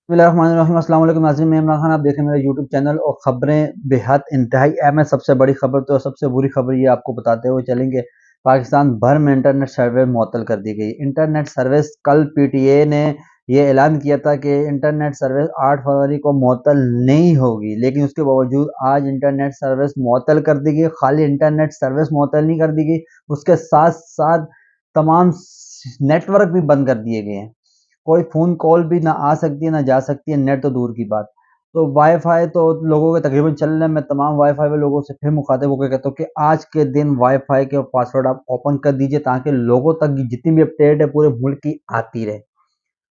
बिस्मिल्लाहिर्रहमानिर्रहीम। अस्सलाम वालेकुम नाज़रीन, मैं इमरान खान, आप देख रहे हैं मेरा यूट्यूब चैनल। और खबरें बेहद इंतहाई अहम है। सबसे बड़ी खबर तो सबसे बुरी खबर ये आपको बताते हुए चलेंगे, पाकिस्तान भर में इंटरनेट सर्विस मुअत्तल कर दी गई। इंटरनेट सर्विस कल पीटीए ने ये ऐलान किया था कि इंटरनेट सर्विस 8 फरवरी को मुअत्तल नहीं होगी, लेकिन उसके बावजूद आज इंटरनेट सर्विस मुअत्तल कर दी गई। खाली इंटरनेट सर्विस मुअत्तल नहीं कर दी गई, उसके साथ साथ तमाम नेटवर्क भी बंद कर दिए गए हैं। कोई फ़ोन कॉल भी ना आ सकती है ना जा सकती है, नेट तो दूर की बात। तो वाईफाई तो लोगों के तकरीबन चल रहे हैं। मैं तमाम वाईफाई वाले लोगों से फिर मुखातिब होकर कहता हूँ कि आज के दिन वाईफाई के पासवर्ड आप ओपन कर दीजिए, ताकि लोगों तक जितनी भी अपडेट है पूरे मुल्क की आती रहे।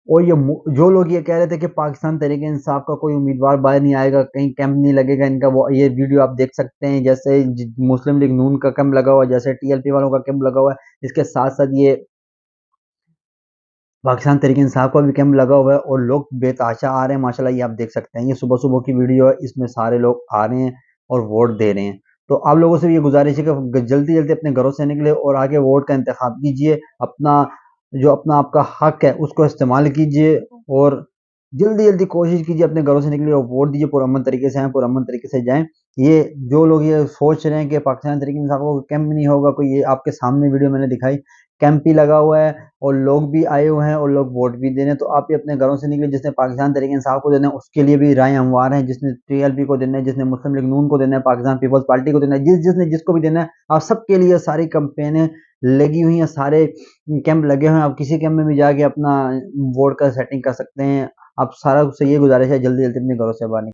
और जो लोग ये कह रहे थे कि पाकिस्तान तहरीक इंसाफ का कोई उम्मीदवार बाहर नहीं आएगा, कहीं कैंप नहीं लगेगा इनका, वो ये वीडियो आप देख सकते हैं। जैसे मुस्लिम लीग नून का कैंप लगा हुआ है, जैसे टीएलपी वालों का कैंप लगा हुआ है, इसके साथ साथ ये पाकिस्तान तहरीक इंसाफ का भी कैंप लगा हुआ है और लोग बेताशा आ रहे हैं। माशाल्लाह ये आप देख सकते हैं, ये सुबह सुबह की वीडियो है, इसमें सारे लोग आ रहे हैं और वोट दे रहे हैं। तो आप लोगों से भी ये गुजारिश है कि जल्दी जल्दी अपने घरों से निकले और आगे वोट का इंतखाब कीजिए। अपना आपका हक है उसको इस्तेमाल कीजिए और जल्दी जल्दी कोशिश कीजिए अपने घरों से निकले और वोट दीजिए। पुरअमन तरीके से आएँ, पुरअमन तरीके से जाएँ। ये जो लोग ये सोच रहे हैं कि पाकिस्तान तहरीक इंसाफ का कैंप नहीं होगा, कोई ये आपके सामने वीडियो मैंने दिखाई, कैंप ही लगा हुआ है और लोग भी आए हुए हैं और लोग वोट भी दे रहे हैं। तो आप भी अपने घरों से निकले। जिसने पाकिस्तान तहरीक इंसाफ को देना है उसके लिए भी राय हमवार हैं, जिसने टीएलपी को देना है, जिसने मुस्लिम लीग नून को देना है, पाकिस्तान पीपल्स पार्टी को देना है, जिसने जिसको भी देना है, आप सबके लिए सारी कैंपेनें लगी हुई हैं, सारे कैंप लगे हुए हैं। आप किसी कैंप में भी जाके अपना वोट का सेटिंग कर सकते हैं। आप सारा से ये गुजारिश है जल्दी जल्दी अपने घरों से बाहर निकलें।